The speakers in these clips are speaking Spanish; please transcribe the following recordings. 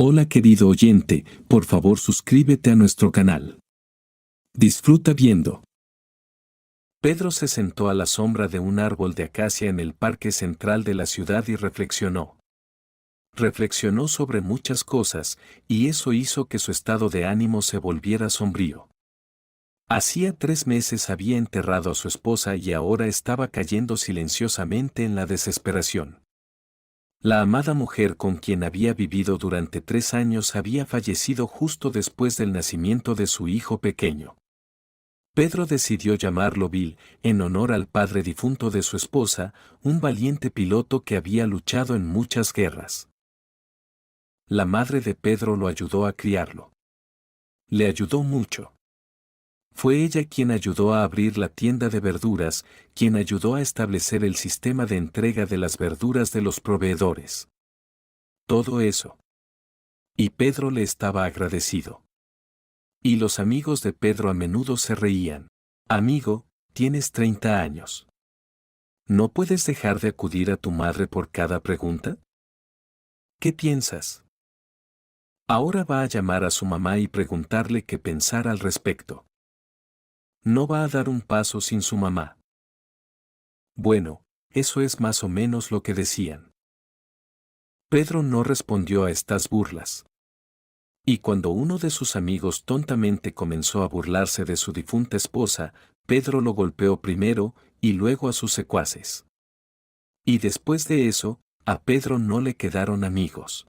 Hola querido oyente, por favor suscríbete a nuestro canal. Disfruta viendo. Pedro se sentó a la sombra de un árbol de acacia en el parque central de la ciudad y reflexionó. Reflexionó sobre muchas cosas, y eso hizo que su estado de ánimo se volviera sombrío. Hacía 3 meses había enterrado a su esposa y ahora estaba cayendo silenciosamente en la desesperación. La amada mujer con quien había vivido durante 3 años había fallecido justo después del nacimiento de su hijo pequeño. Pedro decidió llamarlo Bill, en honor al padre difunto de su esposa, un valiente piloto que había luchado en muchas guerras. La madre de Pedro lo ayudó a criarlo. Le ayudó mucho. Fue ella quien ayudó a abrir la tienda de verduras, quien ayudó a establecer el sistema de entrega de las verduras de los proveedores. Todo eso. Y Pedro le estaba agradecido. Y los amigos de Pedro a menudo se reían. Amigo, tienes 30 años. ¿No puedes dejar de acudir a tu madre por cada pregunta? ¿Qué piensas? Ahora va a llamar a su mamá y preguntarle qué pensar al respecto. No va a dar un paso sin su mamá. Bueno, eso es más o menos lo que decían. Pedro no respondió a estas burlas. Y cuando uno de sus amigos tontamente comenzó a burlarse de su difunta esposa, Pedro lo golpeó primero y luego a sus secuaces. Y después de eso, a Pedro no le quedaron amigos.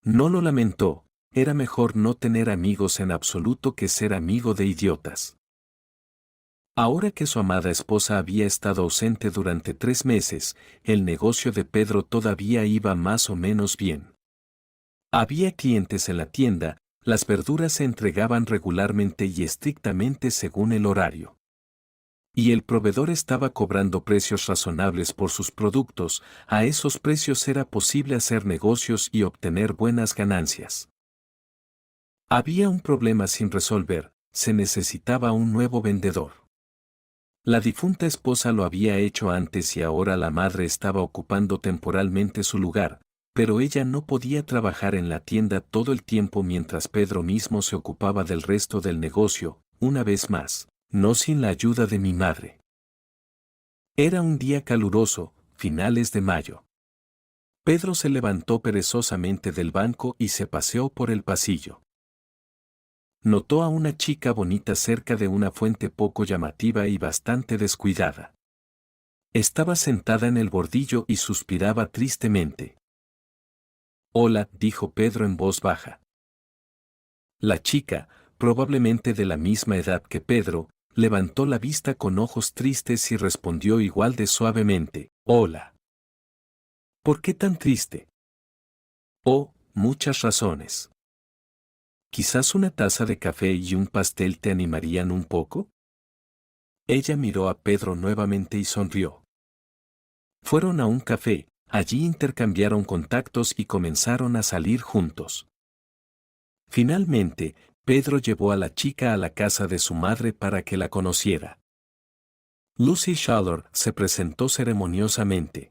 No lo lamentó, era mejor no tener amigos en absoluto que ser amigo de idiotas. Ahora que su amada esposa había estado ausente durante 3 meses, el negocio de Pedro todavía iba más o menos bien. Había clientes en la tienda, las verduras se entregaban regularmente y estrictamente según el horario. Y el proveedor estaba cobrando precios razonables por sus productos, a esos precios era posible hacer negocios y obtener buenas ganancias. Había un problema sin resolver, se necesitaba un nuevo vendedor. La difunta esposa lo había hecho antes y ahora la madre estaba ocupando temporalmente su lugar, pero ella no podía trabajar en la tienda todo el tiempo mientras Pedro mismo se ocupaba del resto del negocio, una vez más, no sin la ayuda de mi madre. Era un día caluroso, finales de mayo. Pedro se levantó perezosamente del banco y se paseó por el pasillo. Notó a una chica bonita cerca de una fuente poco llamativa y bastante descuidada. Estaba sentada en el bordillo y suspiraba tristemente. Hola, dijo Pedro en voz baja. La chica, probablemente de la misma edad que Pedro, levantó la vista con ojos tristes y respondió igual de suavemente, hola. ¿Por qué tan triste? Oh, muchas razones. ¿Quizás una taza de café y un pastel te animarían un poco? Ella miró a Pedro nuevamente y sonrió. Fueron a un café, allí intercambiaron contactos y comenzaron a salir juntos. Finalmente, Pedro llevó a la chica a la casa de su madre para que la conociera. Lucy Schaller se presentó ceremoniosamente.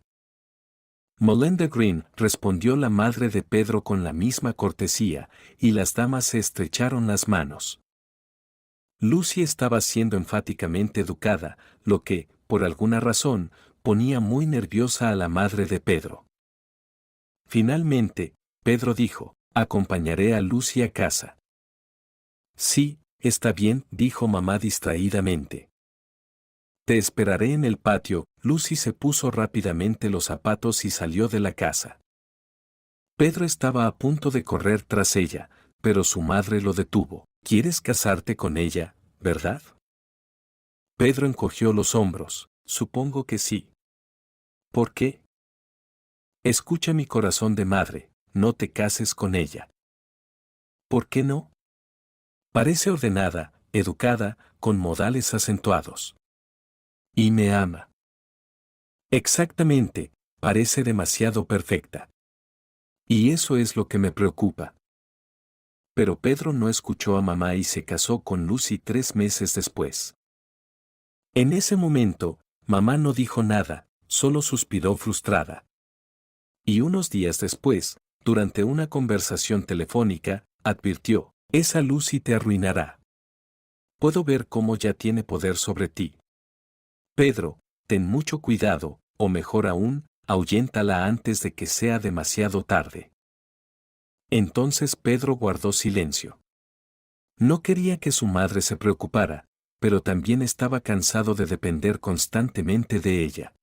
Melinda Green, respondió la madre de Pedro con la misma cortesía, y las damas se estrecharon las manos. Lucy estaba siendo enfáticamente educada, lo que, por alguna razón, ponía muy nerviosa a la madre de Pedro. Finalmente, Pedro dijo, acompañaré a Lucy a casa. Sí, está bien, dijo mamá distraídamente. Te esperaré en el patio. Lucy se puso rápidamente los zapatos y salió de la casa. Pedro estaba a punto de correr tras ella, pero su madre lo detuvo. ¿Quieres casarte con ella, verdad? Pedro encogió los hombros. Supongo que sí. ¿Por qué? Escucha mi corazón de madre, no te cases con ella. ¿Por qué no? Parece ordenada, educada, con modales acentuados. Y me ama. Exactamente, parece demasiado perfecta. Y eso es lo que me preocupa. Pero Pedro no escuchó a mamá y se casó con Lucy 3 meses después. En ese momento, mamá no dijo nada, solo suspiró frustrada. Y unos días después, Durante una conversación telefónica, advirtió, esa Lucy te arruinará. Puedo ver cómo ya tiene poder sobre ti. Pedro, ten mucho cuidado, o mejor aún, ahuyéntala antes de que sea demasiado tarde. Entonces Pedro guardó silencio. No quería que su madre se preocupara, pero también estaba cansado de depender constantemente de ella.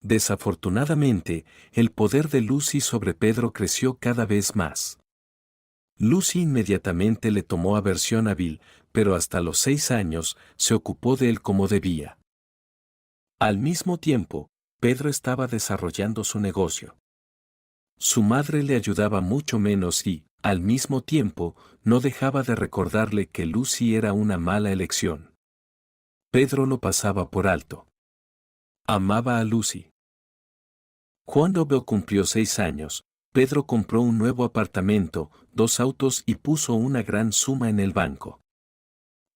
Desafortunadamente, el poder de Lucy sobre Pedro creció cada vez más. Lucy inmediatamente le tomó aversión a Bill, pero hasta los 6 años se ocupó de él como debía. Al mismo tiempo, Pedro estaba desarrollando su negocio. Su madre le ayudaba mucho menos y, al mismo tiempo, no dejaba de recordarle que Lucy era una mala elección. Pedro lo pasaba por alto. Amaba a Lucy. Cuando Bill cumplió 6 años, Pedro compró un nuevo apartamento, 2 autos y puso una gran suma en el banco.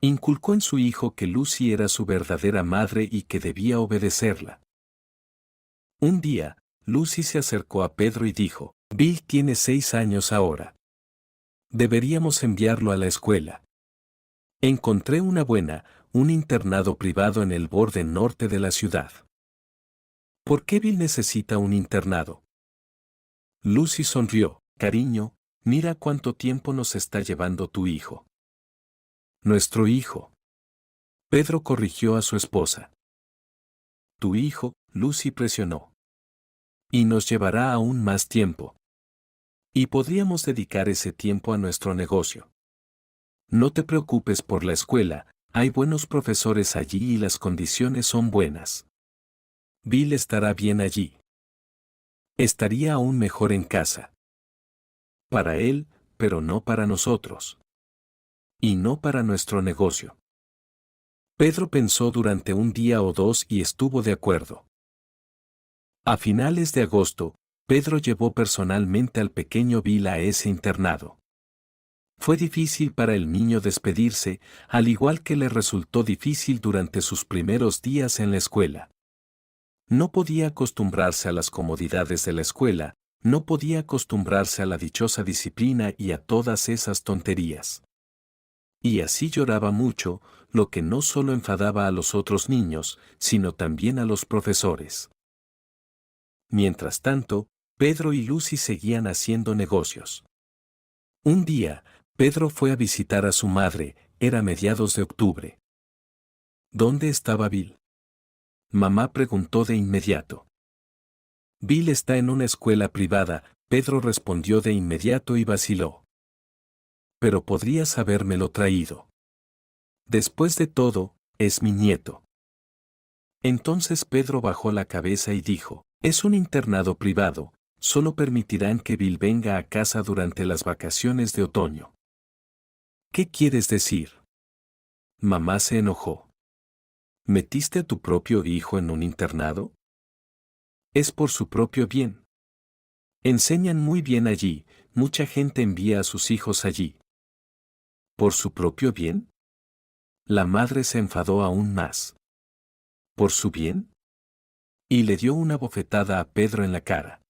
Inculcó en su hijo que Lucy era su verdadera madre y que debía obedecerla. Un día, Lucy se acercó a Pedro y dijo, Bill tiene 6 años ahora. Deberíamos enviarlo a la escuela. Encontré un internado privado en el borde norte de la ciudad. ¿Por qué Bill necesita un internado? Lucy sonrió, cariño, mira cuánto tiempo nos está llevando tu hijo. Nuestro hijo. Pedro corrigió a su esposa. Tu hijo, Lucy presionó. Y nos llevará aún más tiempo. Y podríamos dedicar ese tiempo a nuestro negocio. No te preocupes por la escuela, hay buenos profesores allí y las condiciones son buenas. Bill estará bien allí. Estaría aún mejor en casa. Para él, pero no para nosotros. Y no para nuestro negocio. Pedro pensó durante un día o dos y estuvo de acuerdo. A finales de agosto, Pedro llevó personalmente al pequeño Bill a ese internado. Fue difícil para el niño despedirse, al igual que le resultó difícil durante sus primeros días en la escuela. No podía acostumbrarse a las comodidades de la escuela, no podía acostumbrarse a la dichosa disciplina y a todas esas tonterías. Y así lloraba mucho, lo que no solo enfadaba a los otros niños, sino también a los profesores. Mientras tanto, Pedro y Lucy seguían haciendo negocios. Un día, Pedro fue a visitar a su madre, era mediados de octubre. ¿Dónde estaba Bill? Mamá preguntó de inmediato. Bill está en una escuela privada, Pedro respondió de inmediato y vaciló. Pero podrías habérmelo traído. Después de todo, es mi nieto. Entonces Pedro bajó la cabeza y dijo, es un internado privado, solo permitirán que Bill venga a casa durante las vacaciones de otoño. ¿Qué quieres decir? Mamá se enojó. ¿Metiste a tu propio hijo en un internado? Es por su propio bien. Enseñan muy bien allí, mucha gente envía a sus hijos allí. ¿Por su propio bien? La madre se enfadó aún más. ¿Por su bien? Y le dio una bofetada a Pedro en la cara.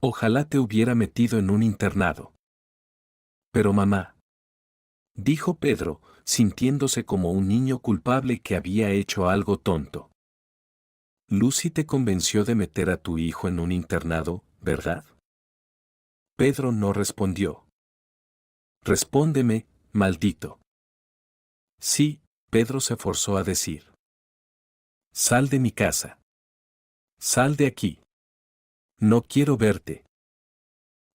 Ojalá te hubiera metido en un internado. Pero mamá, dijo Pedro, sintiéndose como un niño culpable que había hecho algo tonto. Lucy te convenció de meter a tu hijo en un internado, ¿verdad? Pedro no respondió. Respóndeme, maldito. Sí, Pedro se forzó a decir. Sal de mi casa. Sal de aquí. No quiero verte.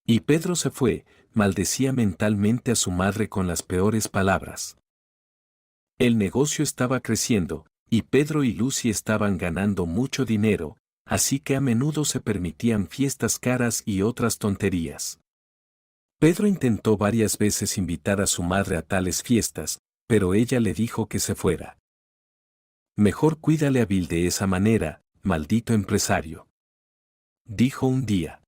Y Pedro se fue, maldecía mentalmente a su madre con las peores palabras. El negocio estaba creciendo, y Pedro y Lucy estaban ganando mucho dinero, así que a menudo se permitían fiestas caras y otras tonterías. Pedro intentó varias veces invitar a su madre a tales fiestas, pero ella le dijo que se fuera. Mejor cuídale a Bill de esa manera, maldito empresario. Dijo un día.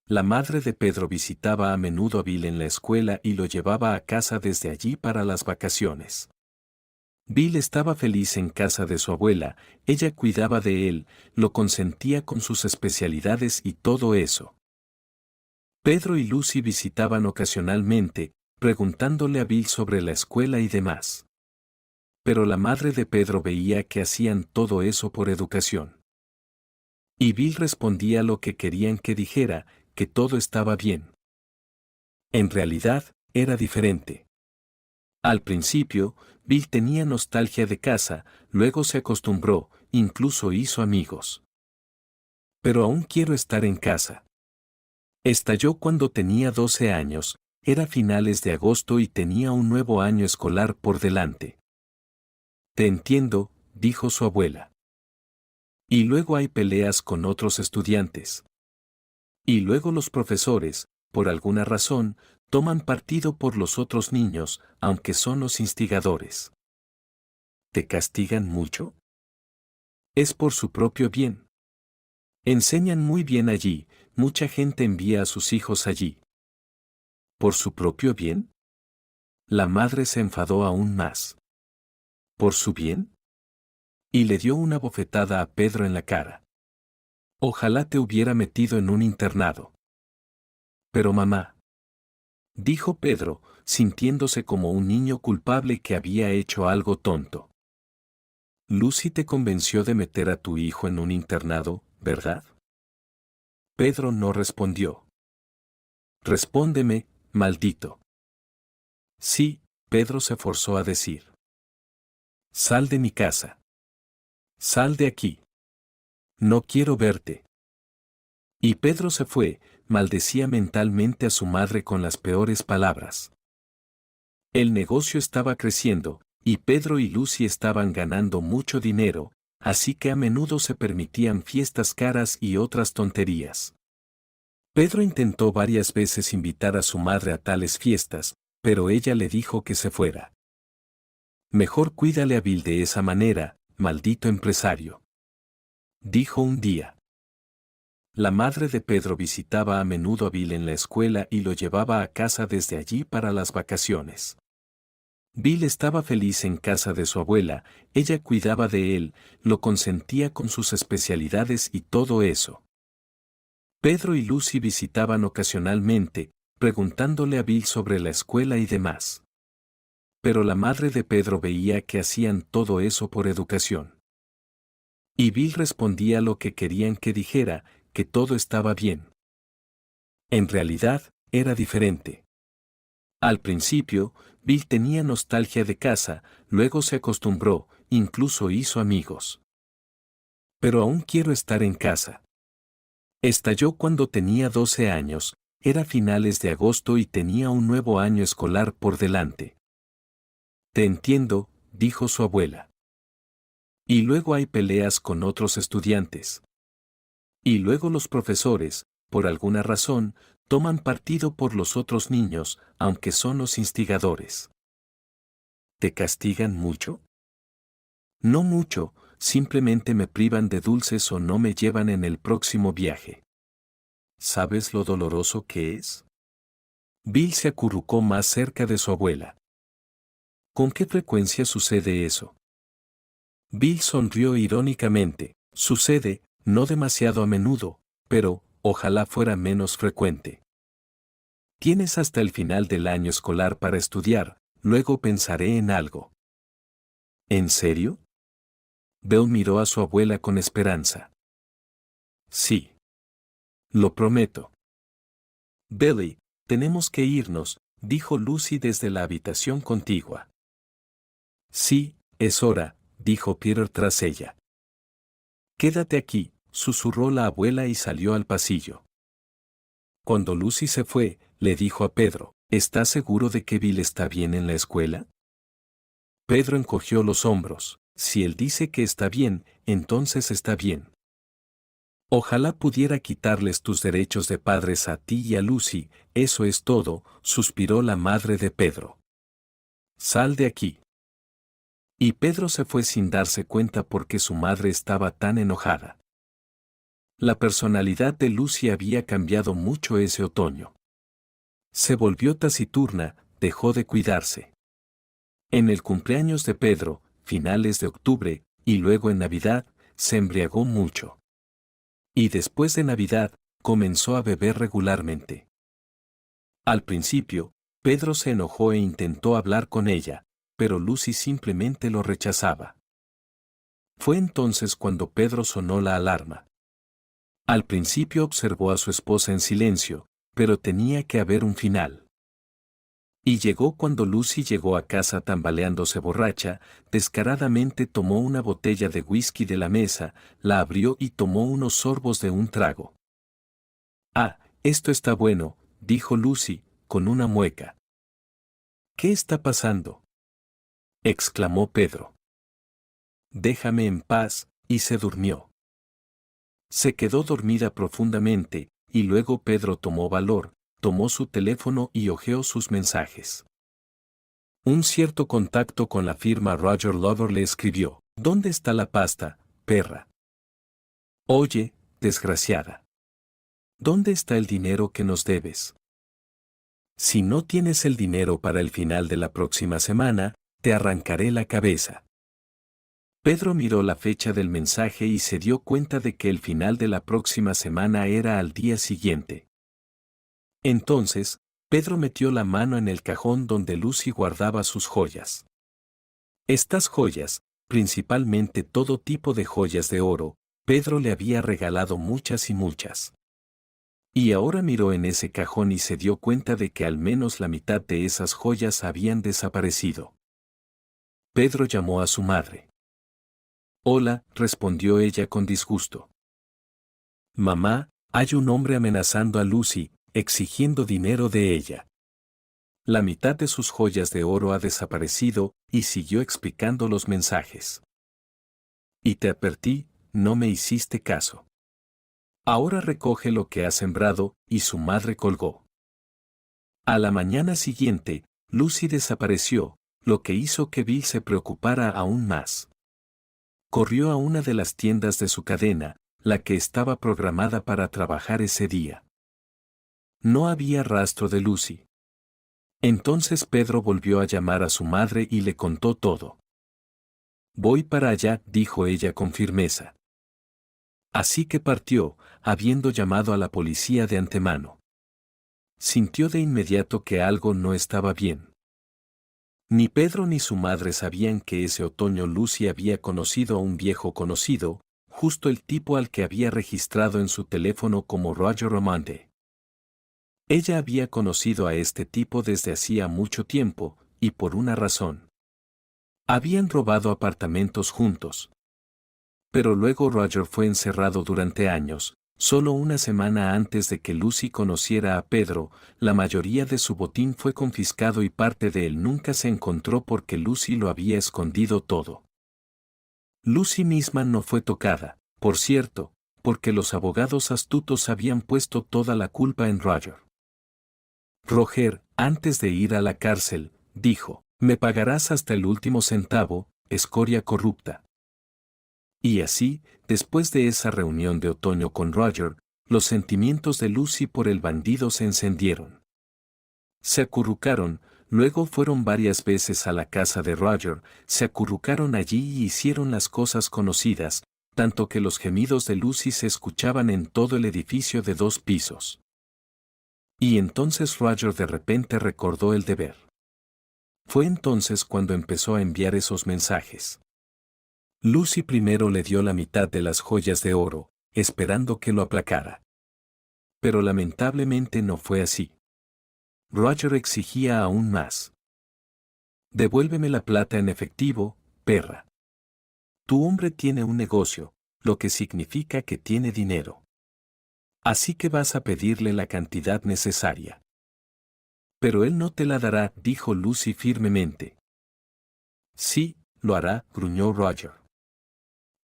La madre de Pedro visitaba a menudo a Bill en la escuela y lo llevaba a casa desde allí para las vacaciones. Bill estaba feliz en casa de su abuela, ella cuidaba de él, lo consentía con sus especialidades y todo eso. Pedro y Lucy visitaban ocasionalmente, preguntándole a Bill sobre la escuela y demás. Pero la madre de Pedro veía que hacían todo eso por educación. Y Bill respondía lo que querían que dijera, que todo estaba bien. En realidad, era diferente. Al principio, Bill tenía nostalgia de casa, luego se acostumbró, incluso hizo amigos. Pero aún quiero estar en casa. Estalló cuando tenía 12 años, era finales de agosto y tenía un nuevo año escolar por delante. Te entiendo, dijo su abuela. Y luego hay peleas con otros estudiantes. Y luego los profesores, por alguna razón, toman partido por los otros niños, aunque son los instigadores. ¿Te castigan mucho? Es por su propio bien. Enseñan muy bien allí, mucha gente envía a sus hijos allí. ¿Por su propio bien? La madre se enfadó aún más. ¿Por su bien? Y le dio una bofetada a Pedro en la cara. Ojalá te hubiera metido en un internado. Pero mamá, dijo Pedro, sintiéndose como un niño culpable que había hecho algo tonto. Lucy te convenció de meter a tu hijo en un internado, ¿verdad? Pedro no respondió. Respóndeme, maldito. Sí, Pedro se forzó a decir. Sal de mi casa. Sal de aquí. No quiero verte. Y Pedro se fue, maldecía mentalmente a su madre con las peores palabras. El negocio estaba creciendo, y Pedro y Lucy estaban ganando mucho dinero, así que a menudo se permitían fiestas caras y otras tonterías. Pedro intentó varias veces invitar a su madre a tales fiestas, pero ella le dijo que se fuera. Mejor cuídale a Bill de esa manera, maldito empresario. Dijo un día. La madre de Pedro visitaba a menudo a Bill en la escuela y lo llevaba a casa desde allí para las vacaciones. Bill estaba feliz en casa de su abuela, ella cuidaba de él, lo consentía con sus especialidades y todo eso. Pedro y Lucy visitaban ocasionalmente, preguntándole a Bill sobre la escuela y demás. Pero la madre de Pedro veía que hacían todo eso por educación. Y Bill respondía lo que querían que dijera, que todo estaba bien. En realidad, era diferente. Al principio, Bill tenía nostalgia de casa, luego se acostumbró, incluso hizo amigos. Pero aún quiero estar en casa. Estalló cuando tenía 12 años, era finales de agosto y tenía un nuevo año escolar por delante. Te entiendo, dijo su abuela. Y luego hay peleas con otros estudiantes. Y luego los profesores, por alguna razón, toman partido por los otros niños, aunque son los instigadores. ¿Te castigan mucho? No mucho, simplemente me privan de dulces o no me llevan en el próximo viaje. ¿Sabes lo doloroso que es? Bill se acurrucó más cerca de su abuela. ¿Con qué frecuencia sucede eso? Bill sonrió irónicamente. Sucede, no demasiado a menudo, pero, ojalá fuera menos frecuente. Tienes hasta el final del año escolar para estudiar, luego pensaré en algo. ¿En serio? Bill miró a su abuela con esperanza. Sí. Lo prometo. Billy, tenemos que irnos, dijo Lucy desde la habitación contigua. Sí, es hora, dijo Peter tras ella. Quédate aquí, susurró la abuela y salió al pasillo. Cuando Lucy se fue, le dijo a Pedro, ¿estás seguro de que Bill está bien en la escuela? Pedro encogió los hombros. Si él dice que está bien, entonces está bien. Ojalá pudiera quitarles tus derechos de padres a ti y a Lucy, eso es todo, suspiró la madre de Pedro. Sal de aquí. Y Pedro se fue sin darse cuenta porque su madre estaba tan enojada. La personalidad de Lucy había cambiado mucho ese otoño. Se volvió taciturna, dejó de cuidarse. En el cumpleaños de Pedro, finales de octubre, y luego en Navidad, se embriagó mucho. Y después de Navidad, comenzó a beber regularmente. Al principio, Pedro se enojó e intentó hablar con ella, pero Lucy simplemente lo rechazaba. Fue entonces cuando Pedro sonó la alarma. Al principio observó a su esposa en silencio, pero tenía que haber un final. Y llegó cuando Lucy llegó a casa tambaleándose borracha, descaradamente tomó una botella de whisky de la mesa, la abrió y tomó unos sorbos de un trago. «Ah, esto está bueno», dijo Lucy, con una mueca. «¿Qué está pasando?», exclamó Pedro. «Déjame en paz», y se durmió. Se quedó dormida profundamente, y luego Pedro tomó valor, tomó su teléfono y hojeó sus mensajes. Un cierto contacto con la firma Roger Lover le escribió: «¿Dónde está la pasta, perra? Oye, desgraciada. ¿Dónde está el dinero que nos debes? Si no tienes el dinero para el final de la próxima semana, te arrancaré la cabeza». Pedro miró la fecha del mensaje y se dio cuenta de que el final de la próxima semana era al día siguiente. Entonces, Pedro metió la mano en el cajón donde Lucy guardaba sus joyas. Estas joyas, principalmente todo tipo de joyas de oro, Pedro le había regalado muchas y muchas. Y ahora miró en ese cajón y se dio cuenta de que al menos la mitad de esas joyas habían desaparecido. Pedro llamó a su madre. «Hola», respondió ella con disgusto. «Mamá, hay un hombre amenazando a Lucy, exigiendo dinero de ella. La mitad de sus joyas de oro ha desaparecido», y siguió explicando los mensajes. «Y te advertí, no me hiciste caso. Ahora recoge lo que has sembrado», y su madre colgó. A la mañana siguiente, Lucy desapareció, lo que hizo que Bill se preocupara aún más. Corrió a una de las tiendas de su cadena, la que estaba programada para trabajar ese día. No había rastro de Lucy. Entonces Pedro volvió a llamar a su madre y le contó todo. «Voy para allá», dijo ella con firmeza. Así que partió, habiendo llamado a la policía de antemano. Sintió de inmediato que algo no estaba bien. Ni Pedro ni su madre sabían que ese otoño Lucy había conocido a un viejo conocido, justo el tipo al que había registrado en su teléfono como Roger Romande. Ella había conocido a este tipo desde hacía mucho tiempo, y por una razón. Habían robado apartamentos juntos. Pero luego Roger fue encerrado durante años. Solo una semana antes de que Lucy conociera a Pedro, la mayoría de su botín fue confiscado y parte de él nunca se encontró porque Lucy lo había escondido todo. Lucy misma no fue tocada, por cierto, porque los abogados astutos habían puesto toda la culpa en Roger. Roger, antes de ir a la cárcel, dijo: «Me pagarás hasta el último centavo, escoria corrupta». Y así, después de esa reunión de otoño con Roger, los sentimientos de Lucy por el bandido se encendieron. Se acurrucaron, luego fueron varias veces a la casa de Roger, se acurrucaron allí y hicieron las cosas conocidas, tanto que los gemidos de Lucy se escuchaban en todo el edificio de 2 pisos. Y entonces Roger de repente recordó el deber. Fue entonces cuando empezó a enviar esos mensajes. Lucy primero le dio la mitad de las joyas de oro, esperando que lo aplacara. Pero lamentablemente no fue así. Roger exigía aún más. «Devuélveme la plata en efectivo, perra. Tu hombre tiene un negocio, lo que significa que tiene dinero. Así que vas a pedirle la cantidad necesaria». «Pero él no te la dará», dijo Lucy firmemente. «Sí, lo hará», gruñó Roger.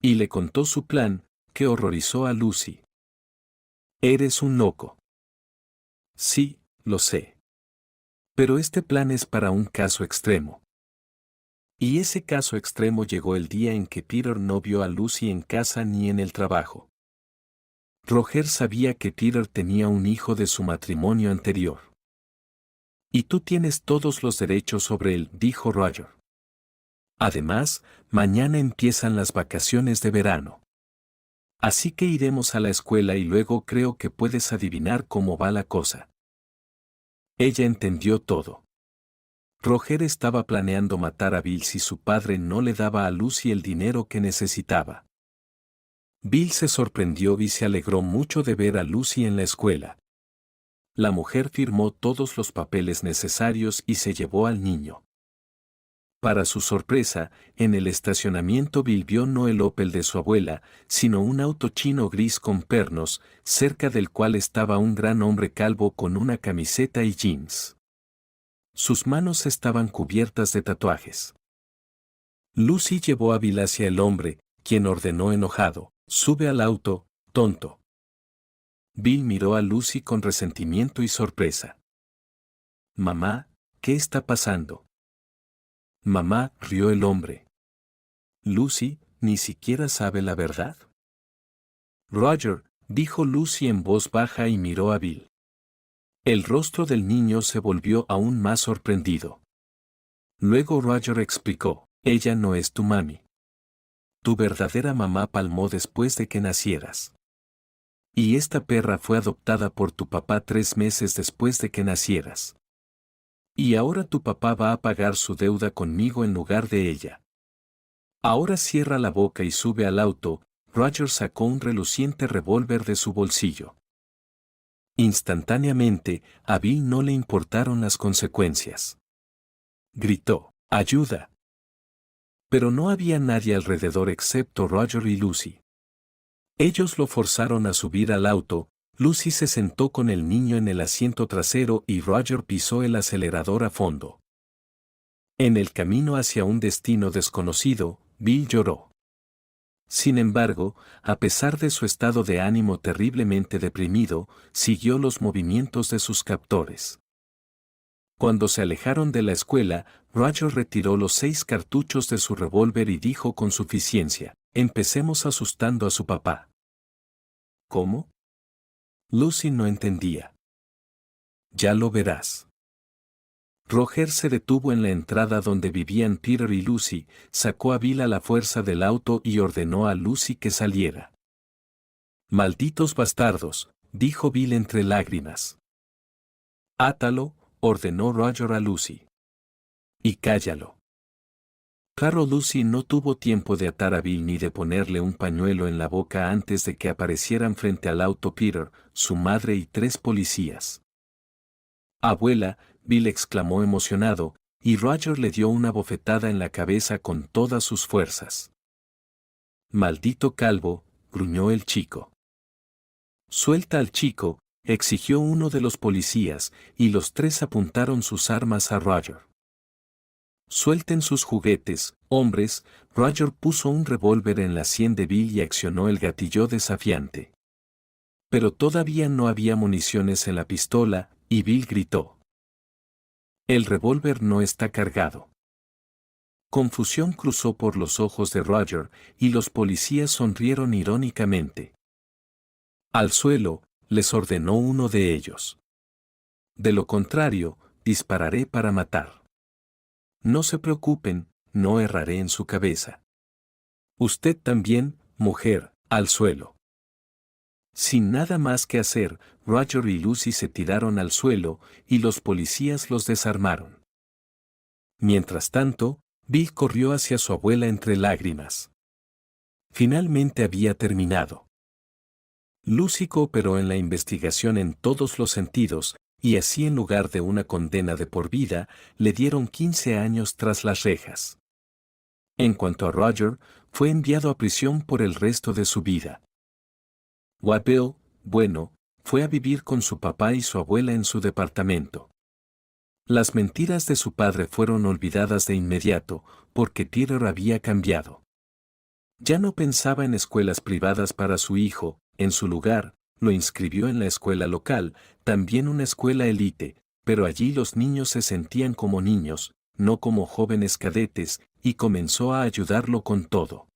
Y le contó su plan, que horrorizó a Lucy. «Eres un loco». «Sí, lo sé. Pero este plan es para un caso extremo». Y ese caso extremo llegó el día en que Peter no vio a Lucy en casa ni en el trabajo. Roger sabía que Peter tenía un hijo de su matrimonio anterior. «Y tú tienes todos los derechos sobre él», dijo Roger. «Además, mañana empiezan las vacaciones de verano. Así que iremos a la escuela y luego creo que puedes adivinar cómo va la cosa». Ella entendió todo. Roger estaba planeando matar a Bill si su padre no le daba a Lucy el dinero que necesitaba. Bill se sorprendió y se alegró mucho de ver a Lucy en la escuela. La mujer firmó todos los papeles necesarios y se llevó al niño. Para su sorpresa, en el estacionamiento Bill vio no el Opel de su abuela, sino un auto chino gris con pernos, cerca del cual estaba un gran hombre calvo con una camiseta y jeans. Sus manos estaban cubiertas de tatuajes. Lucy llevó a Bill hacia el hombre, quien ordenó enojado: «Sube al auto, tonto». Bill miró a Lucy con resentimiento y sorpresa. «Mamá, ¿qué está pasando?». «Mamá», rió el hombre. «Lucy, ni siquiera sabe la verdad». «Roger», dijo Lucy en voz baja y miró a Bill. El rostro del niño se volvió aún más sorprendido. Luego Roger explicó: «Ella no es tu mami. Tu verdadera mamá palmó después de que nacieras. Y esta perra fue adoptada por tu papá 3 meses después de que nacieras. Y ahora tu papá va a pagar su deuda conmigo en lugar de ella. Ahora cierra la boca y sube al auto». Roger sacó un reluciente revólver de su bolsillo. Instantáneamente, a Bill no le importaron las consecuencias. Gritó: «¡Ayuda!». Pero no había nadie alrededor excepto Roger y Lucy. Ellos lo forzaron a subir al auto. Lucy se sentó con el niño en el asiento trasero y Roger pisó el acelerador a fondo. En el camino hacia un destino desconocido, Bill lloró. Sin embargo, a pesar de su estado de ánimo terriblemente deprimido, siguió los movimientos de sus captores. Cuando se alejaron de la escuela, Roger retiró los 6 cartuchos de su revólver y dijo con suficiencia: «Empecemos asustando a su papá». «¿Cómo?». Lucy no entendía. «Ya lo verás». Roger se detuvo en la entrada donde vivían Peter y Lucy, sacó a Bill a la fuerza del auto y ordenó a Lucy que saliera. «Malditos bastardos», dijo Bill entre lágrimas. «Átalo», ordenó Roger a Lucy. «Y cállalo». Claro, Lucy no tuvo tiempo de atar a Bill ni de ponerle un pañuelo en la boca antes de que aparecieran frente al auto Peter, su madre y 3 policías. «Abuela», Bill exclamó emocionado, y Roger le dio una bofetada en la cabeza con todas sus fuerzas. «Maldito calvo», gruñó el chico. «Suelta al chico», exigió uno de los policías, y los 3 apuntaron sus armas a Roger. «Suelten sus juguetes, hombres». Roger puso un revólver en la sien de Bill y accionó el gatillo desafiante. Pero todavía no había municiones en la pistola, y Bill gritó: «El revólver no está cargado». Confusión cruzó por los ojos de Roger, y los policías sonrieron irónicamente. «Al suelo», les ordenó uno de ellos. «De lo contrario, dispararé para matar». «No se preocupen, no erraré en su cabeza». «Usted también, mujer, al suelo». Sin nada más que hacer, Roger y Lucy se tiraron al suelo, y los policías los desarmaron. Mientras tanto, Bill corrió hacia su abuela entre lágrimas. Finalmente había terminado. Lucy cooperó en la investigación en todos los sentidos, y así en lugar de una condena de por vida, le dieron 15 años tras las rejas. En cuanto a Roger, fue enviado a prisión por el resto de su vida. Bill, bueno, fue a vivir con su papá y su abuela en su departamento. Las mentiras de su padre fueron olvidadas de inmediato, porque Peter había cambiado. Ya no pensaba en escuelas privadas para su hijo. En su lugar, lo inscribió en la escuela local, también una escuela élite, pero allí los niños se sentían como niños, no como jóvenes cadetes, y comenzó a ayudarlo con todo.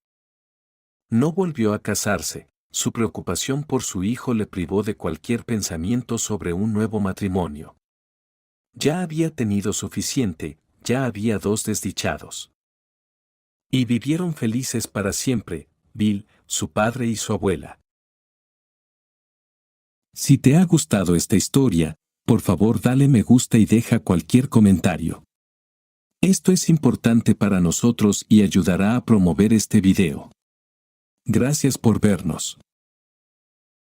No volvió a casarse. Su preocupación por su hijo le privó de cualquier pensamiento sobre un nuevo matrimonio. Ya había tenido suficiente, ya había 2 desdichados. Y vivieron felices para siempre, Bill, su padre y su abuela. Si te ha gustado esta historia, Por favor dale me gusta y deja cualquier comentario. Esto es importante para nosotros y ayudará a promover este video. Gracias por vernos.